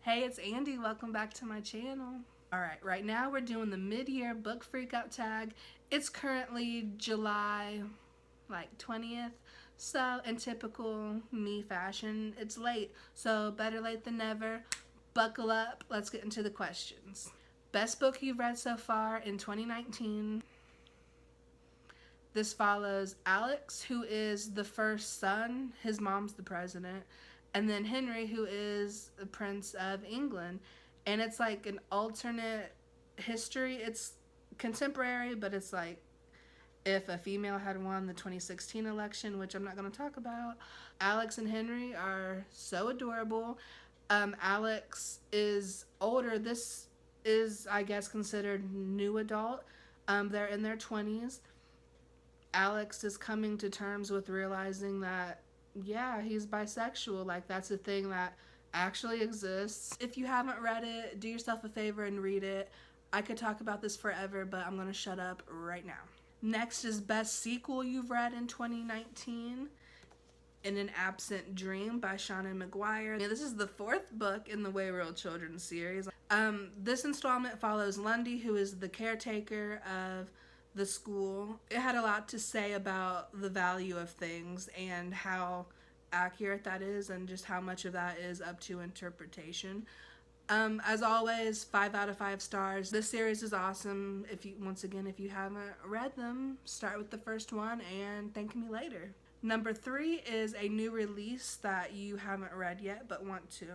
Hey, it's Andy. Welcome back to my channel. Alright, right now we're doing the mid-year book freakout tag. It's currently July 20th. So, in typical me fashion, it's late. So, better late than never. Buckle up. Let's get into the questions. Best book you've read so far in 2019. This follows Alex, who is the first son. His mom's the president. And then Henry, who is the Prince of England. And it's like an alternate history. It's contemporary, but it's like if a female had won the 2016 election, which I'm not going to talk about. Alex and Henry are so adorable. Alex is older. This is, I guess, considered new adult. They're in their 20s. Alex is coming to terms with realizing that, yeah, he's bisexual. Like, that's a thing that actually exists. If you haven't read it, do yourself a favor and read it. I could talk about this forever, but I'm going to shut up right now. Next is best sequel you've read in 2019. In an Absent Dream by Shauna McGuire. This is the fourth book in the Wayward Children series. This installment follows Lundy, who is the caretaker of the school. It had a lot to say about the value of things and how accurate that is and just how much of that is up to interpretation. As always, 5 out of 5 stars. This series is awesome. If you haven't read them, start with the first one and thank me later. Number 3 is a new release that you haven't read yet but want to.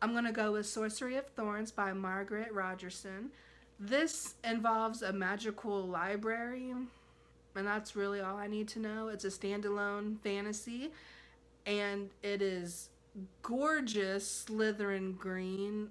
I'm going to go with Sorcery of Thorns by Margaret Rogerson. This involves a magical library, and that's really all I need to know. It's a standalone fantasy, and it is gorgeous Slytherin green.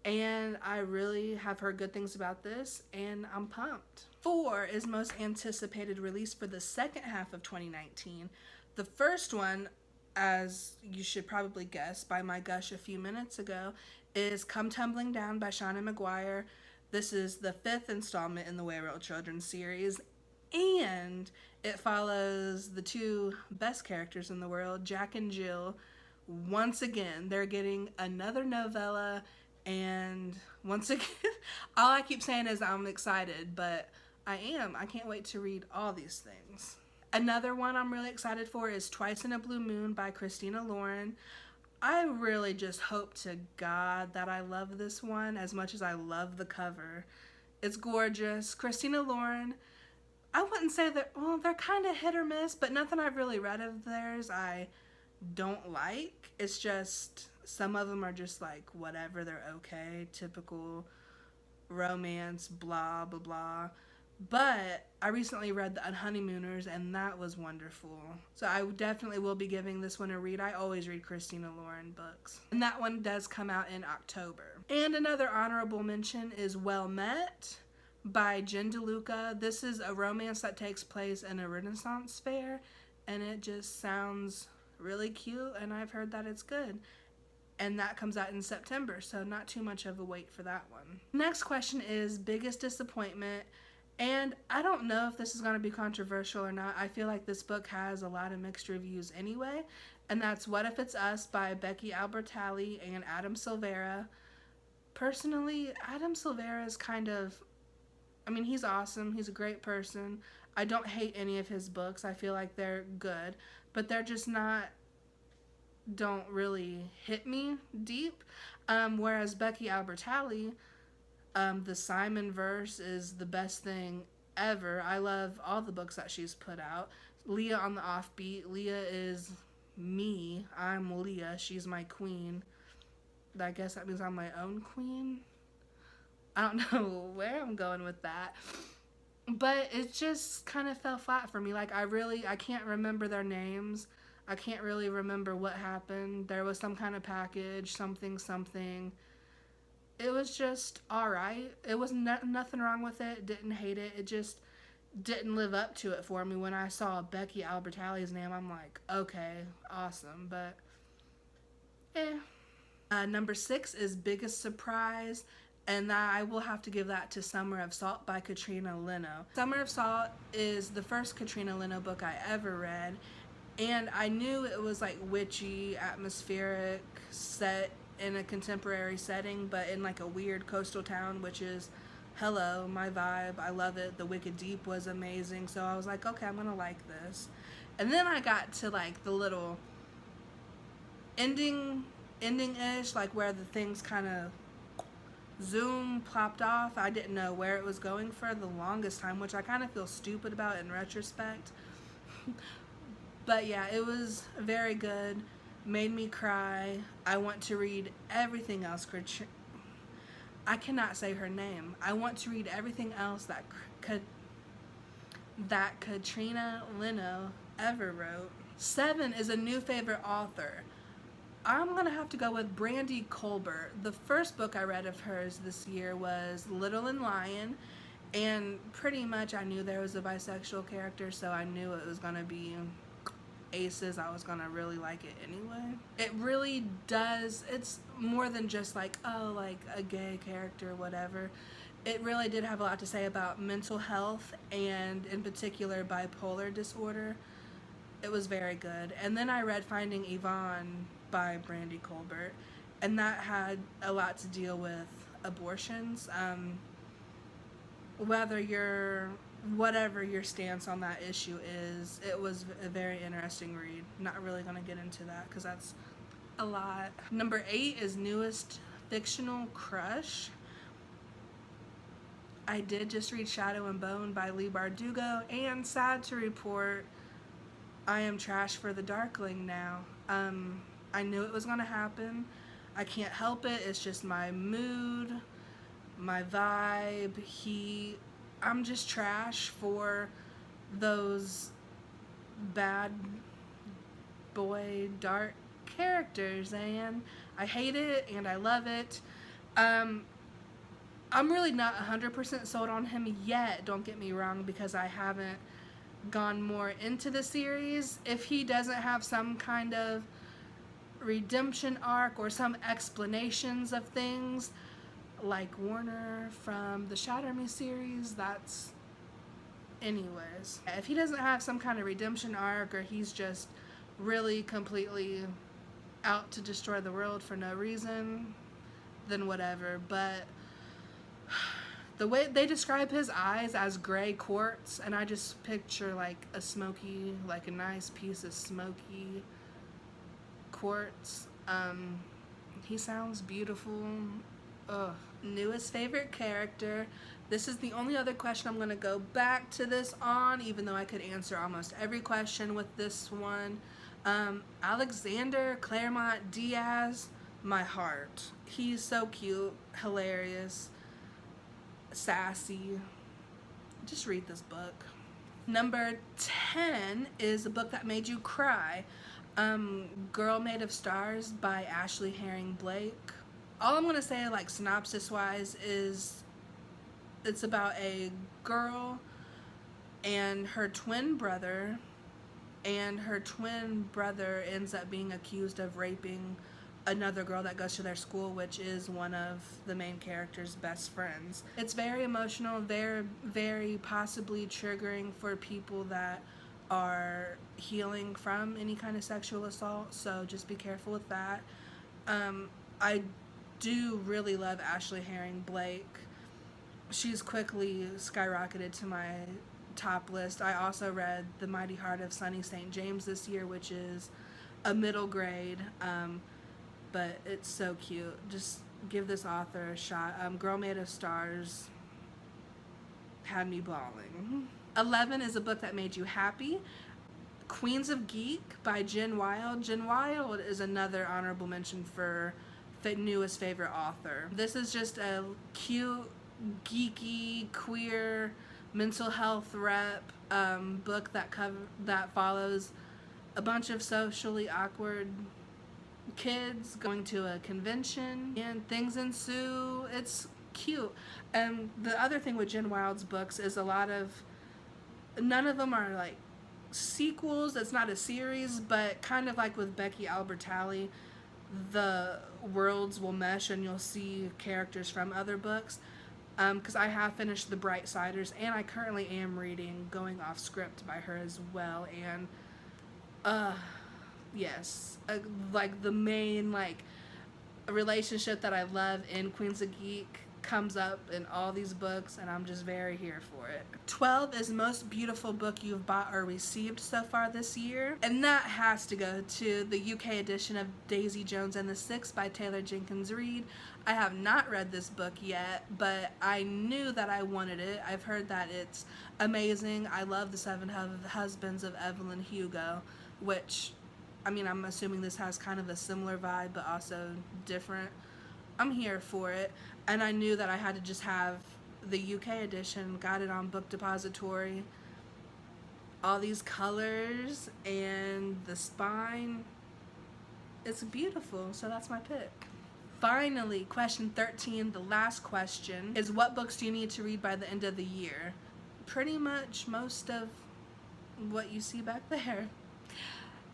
And I really have heard good things about this, and I'm pumped. 4 is most anticipated release for the second half of 2019. The first one, as you should probably guess by my gush a few minutes ago, is Come Tumbling Down by Shauna McGuire. This is the 5th installment in the Wayward Children series, and it follows the 2 best characters in the world, Jack and Jill. Once again, they're getting another novella, and once again, all I keep saying is I'm excited, but I am. I can't wait to read all these things. Another one I'm really excited for is Twice in a Blue Moon by Christina Lauren. I really just hope to God that I love this one as much as I love the cover. It's gorgeous. Christina Lauren, I wouldn't say that, well, they're kind of hit or miss, but nothing I've really read of theirs I don't like. It's just, some of them are just like, whatever, they're okay. Typical romance, blah, blah, blah. But I recently read The Honeymooners, and that was wonderful. So I definitely will be giving this one a read. I always read Christina Lauren books. And that one does come out in October. And another honorable mention is Well Met by Jen DeLuca. This is a romance that takes place in a Renaissance fair, and it just sounds really cute, and I've heard that it's good. And that comes out in September, so not too much of a wait for that one. Next question is biggest disappointment. And I don't know if this is going to be controversial or not. I feel like this book has a lot of mixed reviews anyway. And that's What If It's Us by Becky Albertalli and Adam Silvera. Personally, Adam Silvera is kind of, he's awesome. He's a great person. I don't hate any of his books. I feel like they're good. But they're just don't really hit me deep. Whereas Becky Albertalli, the Simon verse is the best thing ever. I love all the books that she's put out. Leah on the Offbeat. Leah is me. I'm Leah. She's my queen. I guess that means I'm my own queen. I don't know where I'm going with that. But it just kind of fell flat for me. Like, I can't remember their names. I can't really remember what happened. There was some kind of package, something. It was just alright. It was nothing wrong with it. Didn't hate it. It just didn't live up to it for me. When I saw Becky Albertalli's name, I'm like, okay, awesome. But, number 6 is Biggest Surprise. And I will have to give that to Summer of Salt by Katrina Leno. Summer of Salt is the first Katrina Leno book I ever read. And I knew it was like witchy, atmospheric, set in a contemporary setting, but in like a weird coastal town, which is, hello, my vibe. I love it. The Wicked Deep was amazing. So I was like, okay, I'm going to like this. And then I got to like the little ending-ish, like where the things kind of zoom plopped off. I didn't know where it was going for the longest time, which I kind of feel stupid about in retrospect. But yeah, it was very good. Made me cry. I want to read everything else. I cannot say her name. I want to read everything else that Katrina Leno ever wrote. 7 is a new favorite author. I'm going to have to go with Brandy Colbert. The first book I read of hers this year was Little and Lion, and pretty much I knew there was a bisexual character, so I knew it was going to be aces. I was going to really like it anyway. It really does. It's more than just like, oh, like a gay character, whatever. It really did have a lot to say about mental health and in particular bipolar disorder. It was very good. And then I read Finding Yvonne by Brandy Colbert, and that had a lot to deal with abortions. Whatever your stance on that issue is, it was a very interesting read. Not really going to get into that because that's a lot. Number 8 is Newest Fictional Crush. I did just read Shadow and Bone by Leigh Bardugo, and sad to report, I am trash for the Darkling now. I knew it was going to happen. I can't help it. It's just my mood, my vibe. I'm just trash for those bad boy dark characters, and I hate it and I love it. I'm really not 100% sold on him yet, don't get me wrong, because I haven't gone more into the series. If he doesn't have some kind of redemption arc or some explanations of things like Warner from the Shatter Me series, that's anyways. If he doesn't have some kind of redemption arc, or he's just really completely out to destroy the world for no reason, then whatever. But the way they describe his eyes as gray quartz, and I just picture like a nice piece of smoky quartz. He sounds beautiful. Ugh. Newest favorite character. This is the only other question I'm going to go back to this on, even though I could answer almost every question with this one. Alexander Claremont Diaz, my heart. He's so cute, hilarious, sassy. Just read this book. Number 10 is a book that made you cry. Girl Made of Stars by Ashley Herring Blake. All I'm going to say, like, synopsis-wise, is it's about a girl and her twin brother, and her twin brother ends up being accused of raping another girl that goes to their school, which is one of the main character's best friends. It's very emotional, very, very possibly triggering for people that are healing from any kind of sexual assault, so just be careful with that. I do really love Ashley Herring Blake. She's quickly skyrocketed to my top list. I also read The Mighty Heart of Sunny St. James this year, which is a middle grade, but it's so cute. Just give this author a shot. Girl Made of Stars had me bawling. 11 is a book that made you happy. Queens of Geek by Jen Wilde. Jen Wilde is another honorable mention for the newest favorite author. This is just a cute, geeky, queer, mental health rep book that follows a bunch of socially awkward kids going to a convention and things ensue. It's cute. And the other thing with Jen Wilde's books is none of them are like sequels. It's not a series, but kind of like with Becky Albertalli, the worlds will mesh and you'll see characters from other books. Because I have finished The Bright Siders, and I currently am reading Going Off Script by her as well. And yes, like the main relationship that I love in Queens of Geek comes up in all these books, and I'm just very here for it. 12 is most beautiful book you've bought or received so far this year, and that has to go to the UK edition of Daisy Jones and the Six by Taylor Jenkins Reid. I have not read this book yet, but I knew that I wanted it. I've heard that it's amazing. I love The Seven Husbands of Evelyn Hugo, which, I mean, I'm assuming this has kind of a similar vibe, but also different. I'm here for it. And I knew that I had to just have the UK edition, got it on Book Depository. All these colors and the spine, it's beautiful, so that's my pick. Finally, question 13, the last question, is what books do you need to read by the end of the year? Pretty much most of what you see back there.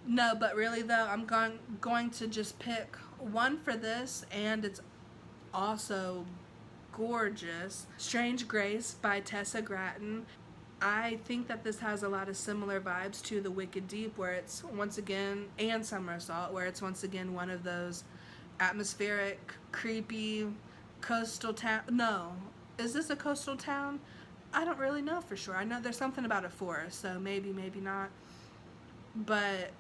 No, but really though, I'm going to just pick one for this, and it's also gorgeous. Strange Grace by Tessa Gratton. I think that this has a lot of similar vibes to The Wicked Deep, where it's once again, and Summer Assault, where it's once again one of those atmospheric, creepy, coastal town. No, is this a coastal town? I don't really know for sure. I know there's something about a forest, so maybe not. But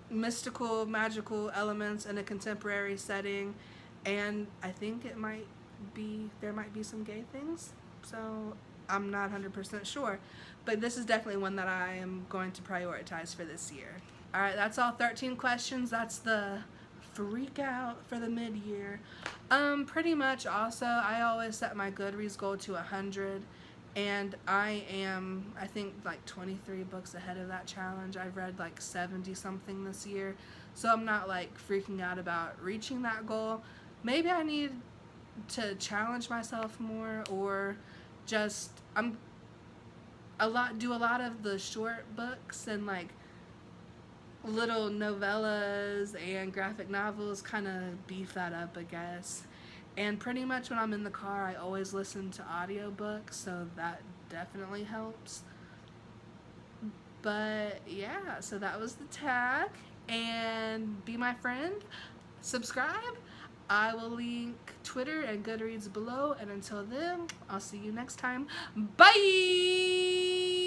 mystical, magical elements in a contemporary setting, and I think there might be some gay things, so I'm not 100% sure, but this is definitely one that I am going to prioritize for this year. Alright, that's all 13 questions. That's the freak out for the mid-year. Pretty much also, I always set my Goodreads goal to 100, and I am, I think, like 23 books ahead of that challenge. I've read like 70 something this year, so I'm not like freaking out about reaching that goal. Maybe I need to challenge myself more, or just do a lot of the short books and like little novellas and graphic novels, kind of beef that up, I guess. And pretty much when I'm in the car, I always listen to audiobooks, so that definitely helps. But yeah, so that was the tag. And be my friend, subscribe. I will link Twitter and Goodreads below. And until then, I'll see you next time. Bye!